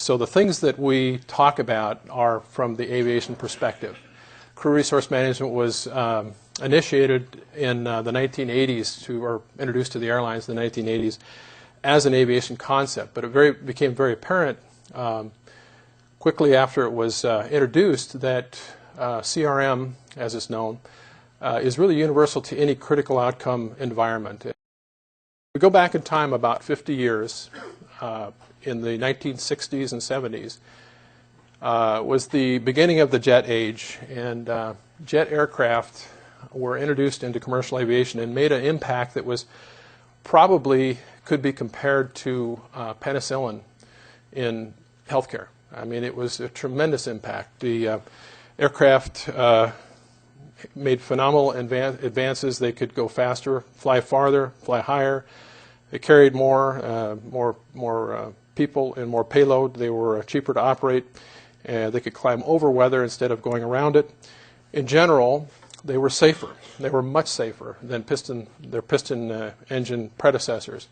So the things that we talk about are from the aviation perspective. Crew resource management was initiated in the 1980s or introduced to the airlines in the 1980s as an aviation concept, but it became very apparent quickly after it was introduced that CRM, as it's known, is really universal to any critical outcome environment. We go back in time about 50 years, in the 1960s and 70s, was the beginning of the jet age, and jet aircraft were introduced into commercial aviation and made an impact that was probably could be compared to penicillin in healthcare. I mean, it was a tremendous impact. The aircraft made phenomenal advances. They could go faster, fly farther, fly higher. They carried more people and more payload. They were cheaper to operate. They could climb over weather instead of going around it. In general, they were safer. They were much safer than their piston engine predecessors.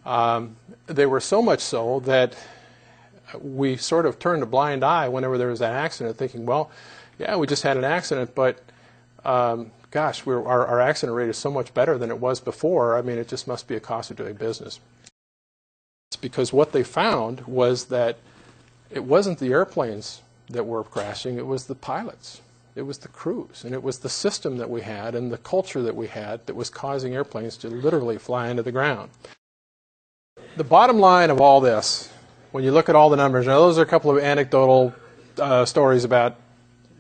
They were so much so that we sort of turned a blind eye whenever there was an accident, thinking, well, yeah, we just had an accident, but gosh, our accident rate is so much better than it was before. I mean, it just must be a cost of doing business. It's because what they found was that it wasn't the airplanes that were crashing, it was the pilots. It was the crews, and it was the system that we had and the culture that we had that was causing airplanes to literally fly into the ground. The bottom line of all this, when you look at all the numbers, now those are a couple of anecdotal stories about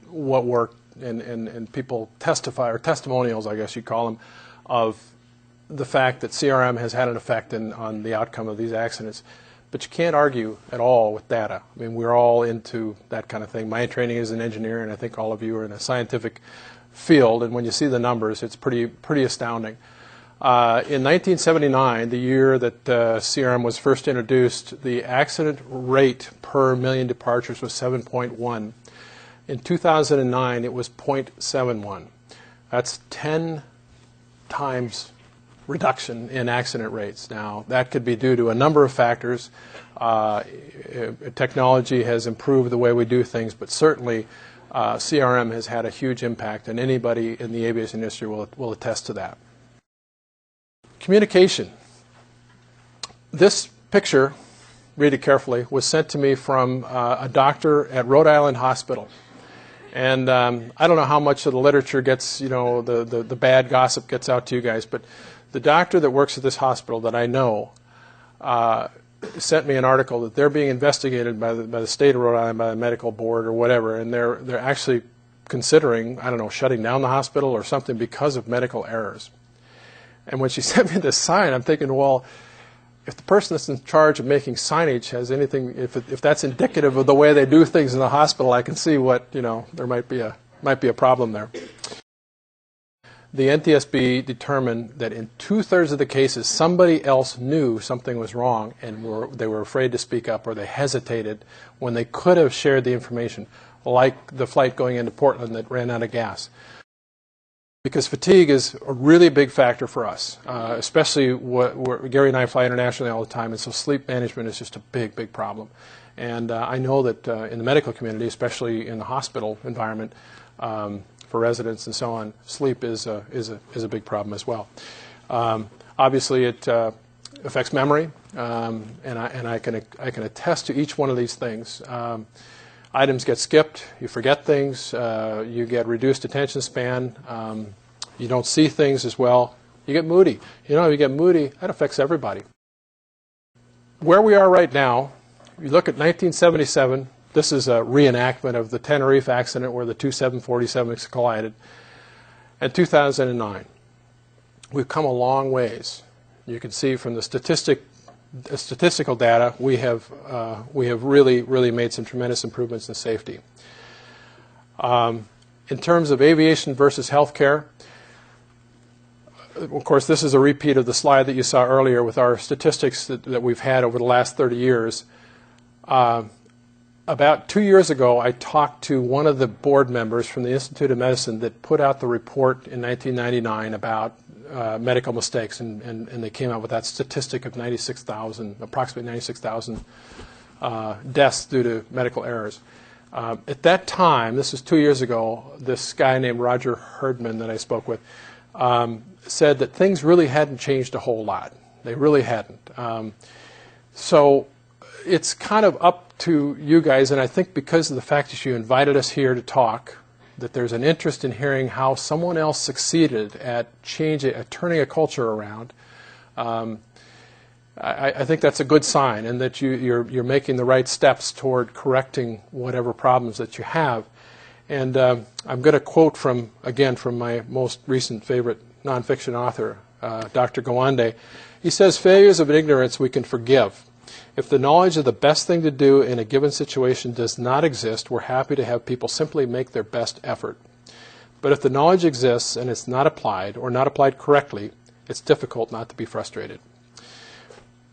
what worked, and people testify, or testimonials, I guess you'd call them, of the fact that CRM has had an effect on the outcome of these accidents. But you can't argue at all with data. I mean, we're all into that kind of thing. My training is an engineer, and I think all of you are in a scientific field, and when you see the numbers, it's pretty astounding. In 1979, the year that CRM was first introduced, the accident rate per million departures was 7.1. In 2009, it was 0.71. That's 10 times reduction in accident rates. Now, that could be due to a number of factors. Technology has improved the way we do things, but certainly CRM has had a huge impact, and anybody in the aviation industry will attest to that. Communication. This picture, read it carefully, was sent to me from a doctor at Rhode Island Hospital. And I don't know how much of the literature gets, the bad gossip gets out to you guys, but the doctor that works at this hospital that I know sent me an article that they're being investigated by the state of Rhode Island, by the medical board or whatever, and they're actually considering, I don't know, shutting down the hospital or something because of medical errors. And when she sent me this sign, I'm thinking, well, if the person that's in charge of making signage has anything, if that's indicative of the way they do things in the hospital, I can see what, there might be a problem there. The NTSB determined that in 2/3 of the cases, somebody else knew something was wrong, and they were afraid to speak up, or they hesitated when they could have shared the information, like the flight going into Portland that ran out of gas. Because fatigue is a really big factor for us, especially Gary and I fly internationally all the time, and so sleep management is just a big, big problem. And I know that in the medical community, especially in the hospital environment, for residents and so on, sleep is a big problem as well. Obviously, it affects memory, and I can attest to each one of these things. Items get skipped, you forget things, you get reduced attention span, you don't see things as well, you get moody. You get moody, that affects everybody. Where we are right now, you look at 1977, this is a reenactment of the Tenerife accident where the two 747s collided, and 2009. We've come a long ways. You can see from the statistical data, we have really made some tremendous improvements in safety. In terms of aviation versus healthcare, of course, this is a repeat of the slide that you saw earlier with our statistics that we've had over the last 30 years. About 2 years ago, I talked to one of the board members from the Institute of Medicine that put out the report in 1999 about medical mistakes, and they came out with that statistic of 96,000, approximately 96,000 deaths due to medical errors. At that time, this was 2 years ago, this guy named Roger Herdman that I spoke with said that things really hadn't changed a whole lot. They really hadn't. So it's kind of up to you guys, and I think because of the fact that you invited us here to talk, that there's an interest in hearing how someone else succeeded at turning a culture around. I think that's a good sign, and that you're making the right steps toward correcting whatever problems that you have. And I'm going to quote from my most recent favorite nonfiction author, Dr. Gawande. He says, "Failures of ignorance we can forgive. If the knowledge of the best thing to do in a given situation does not exist, we're happy to have people simply make their best effort. But if the knowledge exists and it's not applied, or not applied correctly, it's difficult not to be frustrated."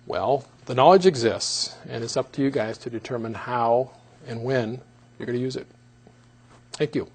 Well, the knowledge exists, and it's up to you guys to determine how and when you're going to use it. Thank you.